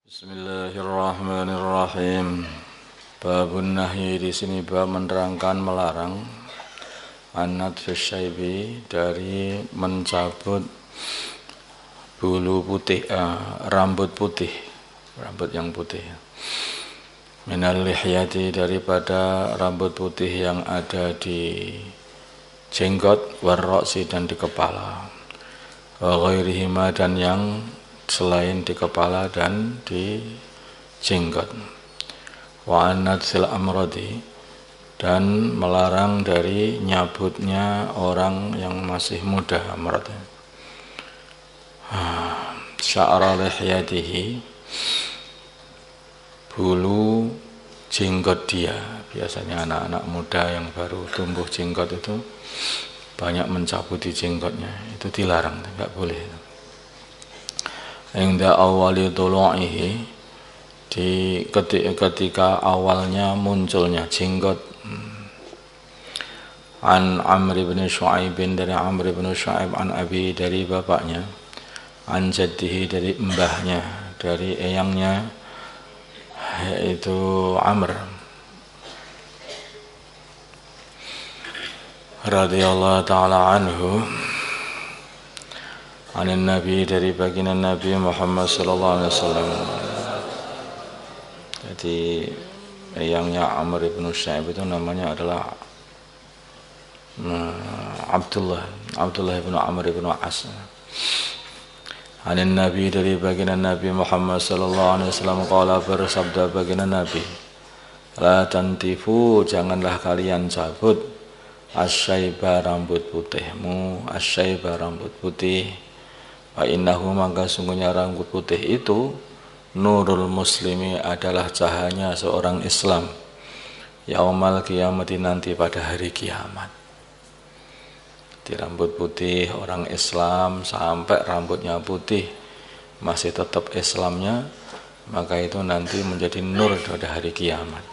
Bismillahirrahmanirrahim. Babun nahyi di sini bab menerangkan melarang anat fisyaibi dari mencabut bulu putih, rambut putih, rambut yang putih. Minal lihyati daripada rambut putih yang ada di jenggot, warroksi dan di kepala. Wa ghairihima dan yang selain di kepala dan di jenggot. Wa anatsil amrodi dan melarang dari nyabutnya orang yang masih muda amrod. Sya'ra lihyatihi bulu jenggot dia. Biasanya anak-anak muda yang baru tumbuh jenggot itu banyak mencabuti jenggotnya. Itu dilarang, tidak boleh. Inda awali tulu'ihi di ketika awalnya munculnya jenggot. An Amr bin Shu'aib dari Amr bin Shu'aib an Abi dari bapaknya, an jaddihi dari mbahnya, dari eyangnya yaitu Amr radhiyallahu taala anhu. Anin Nabi dari baginda Nabi Muhammad sallallahu alaihi wasallam. Jadi eyangnya Amr bin Shu'aib itu namanya adalah Abdullah bin Amr bin As. Anin Nabi dari baginda Nabi Muhammad sallallahu alaihi wasallam qala bersabda baginda Nabi, la tantifu janganlah kalian cabut asyaiba rambut putihmu, asyaiba rambut putih. Wa innahu maka sungguhnya rambut putih itu nurul muslimi adalah cahayanya seorang Islam yaumal qiyamati nanti pada hari kiamat. Di rambut putih orang Islam sampai rambutnya putih masih tetap Islamnya, maka itu nanti menjadi nur pada hari kiamat.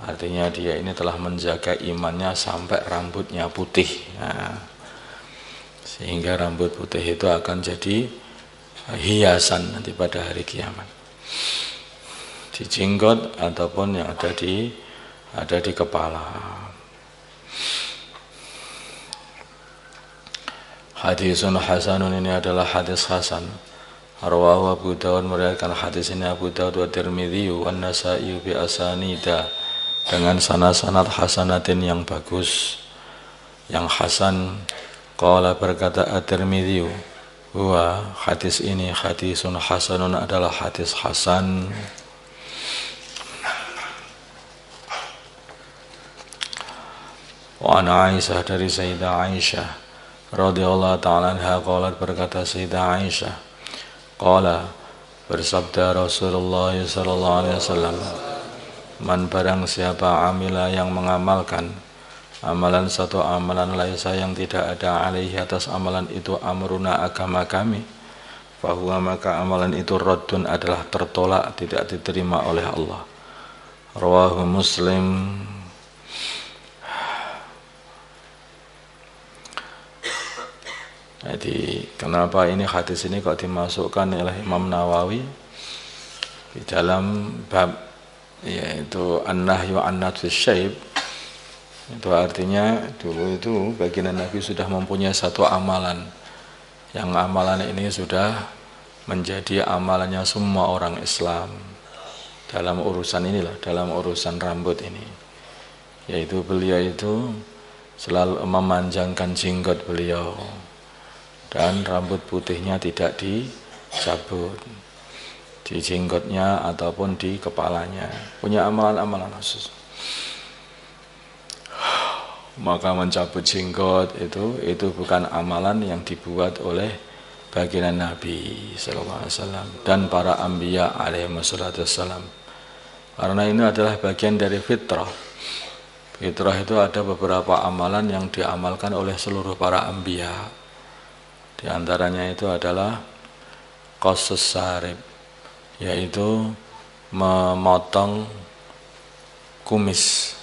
Artinya dia ini telah menjaga imannya sampai rambutnya putih. Sehingga rambut putih itu akan jadi hiasan nanti pada hari kiamat. Di jenggot ataupun yang ada di kepala. Hadisun hasanun ini adalah hadis hasan. Rawahu Abu Dawud meriwayatkan hadis ini Abu Dawud wa Tirmidzi wa Nasa'i bi asanida dengan sanad hasanatin yang bagus, yang hasan. Qala berkata At-Tirmidzi, huwa hadis ini hadisun hasanun adalah hadis hasan. Wa ana Aisyah dari Sayyidah Aisyah radhiyallahu ta'ala anha qalat berkata Sayyidah Aisyah, qala bersabda Rasulullah sallallahu alaihi wasallam, man barang siapa amila yang mengamalkan amalan satu amalan laisa yang tidak ada alaihi atas amalan itu amruna agama kami, fahuwa maka amalan itu raddun adalah tertolak, tidak diterima oleh Allah. Rawahu Muslim. Jadi kenapa ini hadis ini kok dimasukkan oleh Imam Nawawi di dalam bab yaitu an-nahyu an natfis syaib. Itu artinya dulu itu baginda Nabi sudah mempunyai satu amalan, yang amalan ini sudah menjadi amalannya semua orang Islam dalam urusan inilah, dalam urusan rambut ini, yaitu beliau itu selalu memanjangkan jenggot beliau dan rambut putihnya tidak dicabut di jenggotnya ataupun di kepalanya, punya amalan-amalan khusus. Maka mencabut jenggot itu bukan amalan yang dibuat oleh baginda Nabi sallallahu alaihi wasallam dan para anbiya alaihi wassalam. Karena ini adalah bagian dari fitrah. Fitrah itu ada beberapa amalan yang diamalkan oleh seluruh para anbiya. Di antaranya itu adalah qasus sarib, yaitu memotong kumis.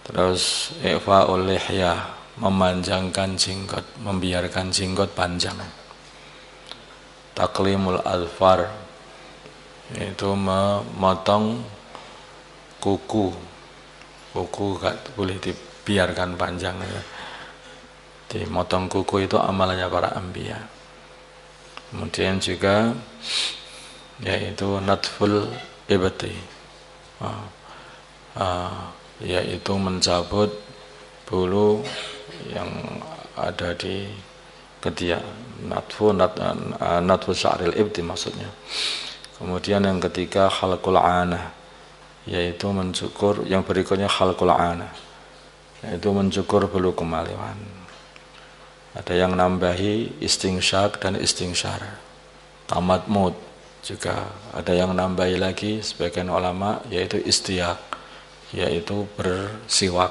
Terus ifa'ul lihyah, memanjangkan jenggot, membiarkan jenggot panjang. taklimul alfar, yaitu memotong kuku gak boleh dibiarkan panjang ya. Dimotong kuku itu amalannya para anbiya. Kemudian juga yaitu natful ibti, yaitu mencabut bulu yang ada di ketiak, natfu sya'ril ibti maksudnya. Kemudian yang ketiga khalqul anah, yaitu mencukur. Yang berikutnya khalqul anah, yaitu mencukur bulu kemaluan. Ada yang nambahi istingsyak dan istingsyar, tamatmud juga. Ada yang nambahi lagi sebagian ulama yaitu istiyak, yaitu bersiwak.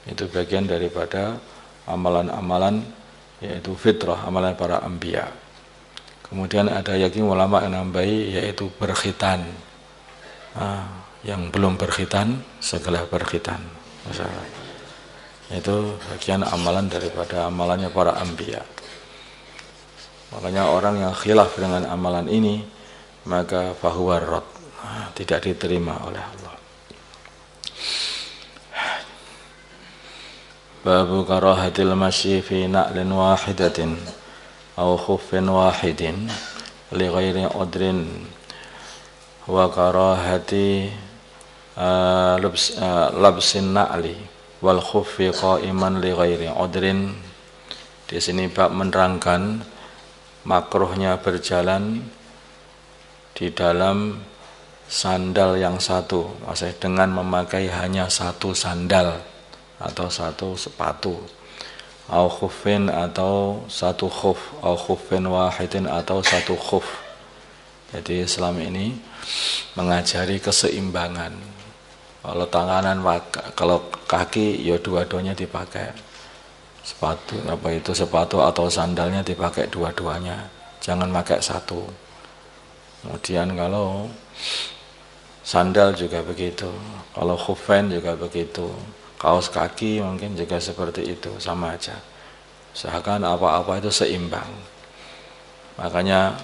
Itu bagian daripada amalan-amalan yaitu fitrah, amalan para anbiya. Kemudian ada lagi ulama yang nambahi yaitu berkhitan. Yang belum berkhitan segera berkhitan. Itu bagian amalan daripada amalannya para anbiya. Makanya orang yang khilaf dengan amalan ini maka fahuwa rad, tidak diterima oleh Allah. Babu karahatil masyi fi na'lin wahidatin aw khuffin wahidin li ghairi udrin wa karahati labsin na'li wal khuffi qa'iman li ghairi udrin. Di sini bab menerangkan makruhnya berjalan di dalam sandal yang satu, maksudnya dengan memakai hanya satu sandal atau satu sepatu, au khuffin atau satu khuff, au khuffin wahidin atau satu khuff. Jadi Islam ini mengajari keseimbangan. Kalau tanganan, kalau kaki ya dua-duanya dipakai. Sepatu sepatu atau sandalnya dipakai dua-duanya. Jangan pakai satu. Kemudian kalau sandal juga begitu. Kalau khuffain juga begitu. Kaos kaki mungkin juga seperti itu, sama aja. Usahakan apa-apa itu seimbang. Makanya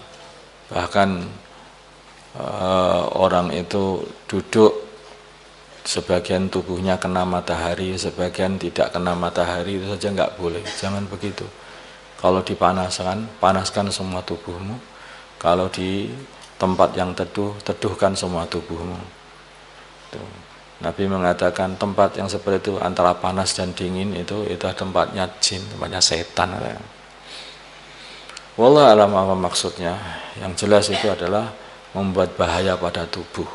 bahkan orang itu duduk sebagian tubuhnya kena matahari, sebagian tidak kena matahari, itu saja enggak boleh. Jangan begitu. Kalau dipanaskan, panaskan semua tubuhmu. Kalau di tempat yang teduh, teduhkan semua tubuhmu. Tuh. Nabi mengatakan tempat yang seperti itu antara panas dan dingin itu tempatnya jin, tempatnya setan. Wallahu alam apa maksudnya. Yang jelas itu adalah membuat bahaya pada tubuh.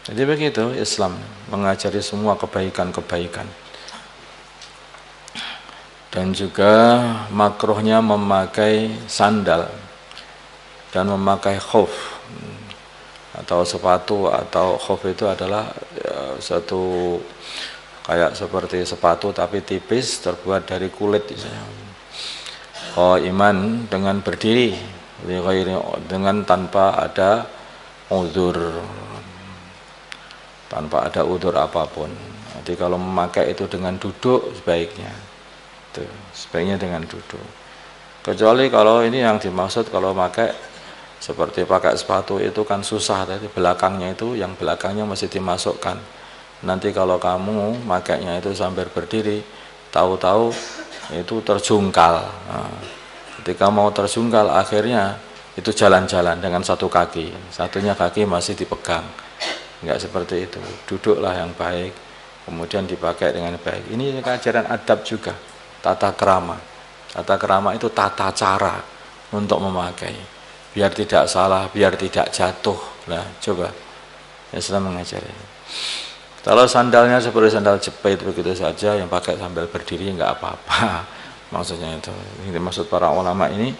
Jadi begitu Islam mengajari semua kebaikan-kebaikan. Dan juga makruhnya memakai sandal dan memakai khuf atau sepatu, atau khuf itu adalah satu kayak seperti sepatu tapi tipis, terbuat dari kulit. Iman dengan berdiri dengan tanpa ada uzur, tanpa ada udzur apapun. Jadi kalau memakai itu dengan duduk sebaiknya dengan duduk. Kecuali kalau ini yang dimaksud kalau pakai seperti pakai sepatu itu kan susah, tadi belakangnya itu, yang belakangnya mesti dimasukkan. Nanti kalau kamu makainya itu sambil berdiri, tahu-tahu itu terjungkal. Ketika mau terjungkal akhirnya itu jalan-jalan dengan satu kaki, satunya kaki masih dipegang. Enggak seperti itu. Duduklah yang baik, kemudian dipakai dengan baik. Ini ajaran adab juga, tata krama. Tata krama itu tata cara untuk memakai, biar tidak salah, biar tidak jatuh. Nah, coba Islam mengajari. Kalau sandalnya seperti sandal jepit begitu saja, yang pakai sambil berdiri enggak apa-apa. Maksudnya itu. Ini dimaksud para ulama ini,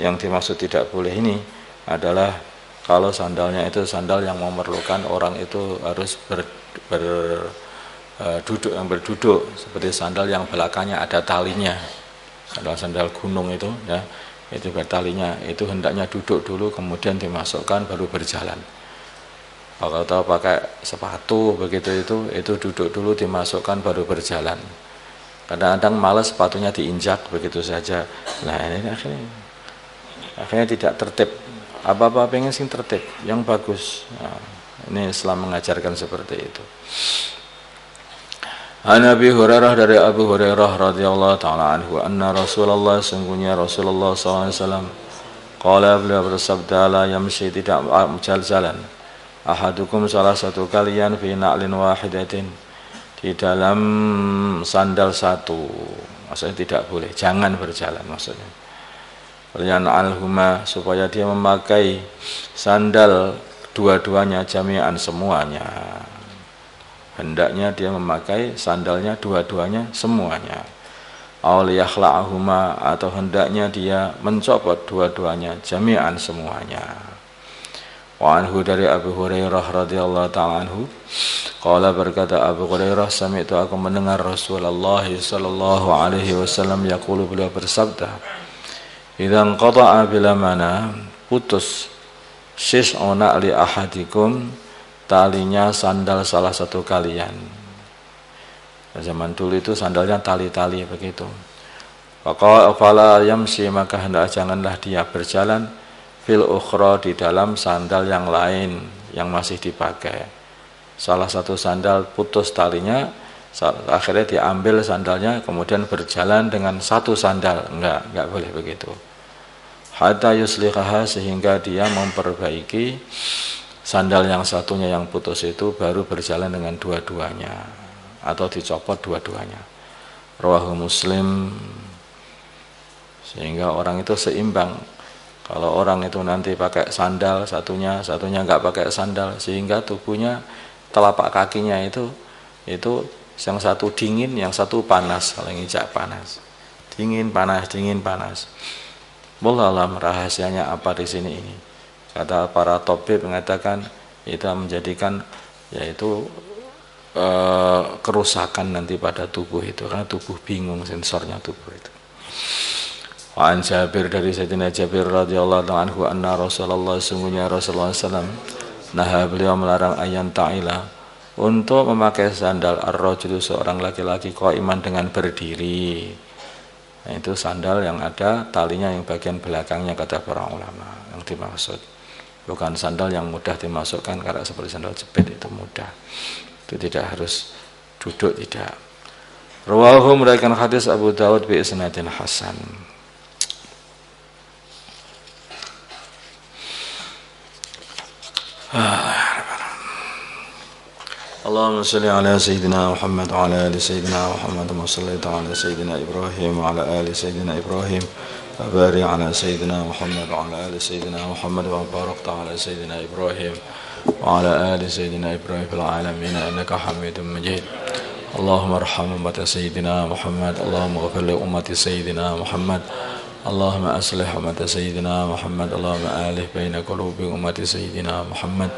yang dimaksud tidak boleh ini adalah kalau sandalnya itu sandal yang memerlukan orang itu harus berduduk, seperti sandal yang belakangnya ada talinya, sandal gunung itu ya, itu bertalinya, itu hendaknya duduk dulu kemudian dimasukkan baru berjalan. Kalau pakai sepatu begitu itu duduk dulu dimasukkan baru berjalan. Kadang-kadang malas sepatunya diinjak begitu saja. Nah ini akhirnya tidak tertib. Apa-apa pengen sing tertib, yang bagus. Nah, ini Islam mengajarkan seperti itu. An Abi Hurairah, dari Abu Hurairah radhiyallahu taala anhu, anna Rasulullah, sungguhnya Rasulullah SAW, qala, beliau bersabda, la yamshi, tidak jalan, ahadukum, salah satu kalian, fi na'lin wahidatin, di dalam sandal satu, maksudnya tidak boleh, jangan berjalan maksudnya. Alhuma, supaya dia memakai sandal dua-duanya, jami'an, semuanya. Hendaknya dia memakai sandalnya dua-duanya, semuanya. Auliyakhla'ahuma, atau hendaknya dia mencopot dua-duanya, jami'an, semuanya. Wa anhu, dari Abu Hurairah radhiyallahu ta'ala anhu, qala, berkata Abu Hurairah, sami'tu, aku mendengar Rasulullah sallallahu alaihi wasallam yaqulu, beliau bersabda, idzan qata'a bila mana putus sis'una li ahadikum, talinya sandal salah satu kalian. Zaman dulu itu sandalnya tali-tali begitu. Fala yamsi, maka hendak janganlah dia berjalan, fil ukhra, di dalam sandal yang lain yang masih dipakai. Salah satu sandal putus talinya, akhirnya diambil sandalnya, kemudian berjalan dengan satu sandal. Enggak boleh begitu. Hatta yuslihaha, sehingga dia memperbaiki sandal yang satunya yang putus itu, baru berjalan dengan dua-duanya, atau dicopot dua-duanya. Rawahu Muslim. Sehingga orang itu seimbang. Kalau orang itu nanti pakai sandal, satunya enggak pakai sandal, sehingga tubuhnya, telapak kakinya itu yang satu dingin, yang satu panas. Kalau nginjak panas, dingin panas. Wallahualam, rahasianya apa di sini ini? Kata para tabib mengatakan itu menjadikan yaitu kerusakan nanti pada tubuh itu, karena tubuh bingung sensornya tubuh itu. Wa an Jabir, dari Sayyidina Jabir radhiyallahu anhu, anna Rasulullah, sungguhnya Rasulullah SAW, nah beliau melarang ayan ta'ila, untuk memakai sandal ar-rajulu, seorang laki-laki, qaiman, dengan berdiri. Nah, itu sandal yang ada talinya yang bagian belakangnya, kata para ulama, yang dimaksud. Bukan sandal yang mudah dimasukkan, karena seperti sandal jepit itu mudah. Itu tidak harus duduk, tidak. Rawahu, meriwayatkan hadis Abu Dawud bi isnadin hasan. Allahumma salli ala Sayyidina Muhammad wa ala ali Sayyidina Muhammad, wa salli ala Sayyidina Ibrahim wa ala ali Sayyidina Ibrahim, wa barik ala Sayyidina Muhammad wa ala ali Sayyidina Muhammad, wa barik ala Sayyidina Ibrahim wa ala ali Sayyidina Ibrahim fil alamin innaka Hamidum Majid. Allahumma arham ummata Sayyidina Muhammad, Allahumma ghfir li ummati Sayyidina Muhammad, Allahumma aslih ummata Sayyidina Muhammad, Allahumma alih baina qulubi ummati Sayyidina Muhammad,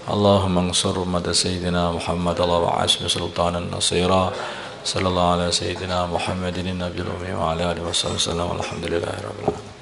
Allahumma ansur ummata Sayyidina Muhammad, Allahumma asmi sultanan nasira. Sallallahu ala Sayyidina Muhammadin nabiyil ummi wa ala alihi wa sallam. Alhamdulillahi rabbil alamin.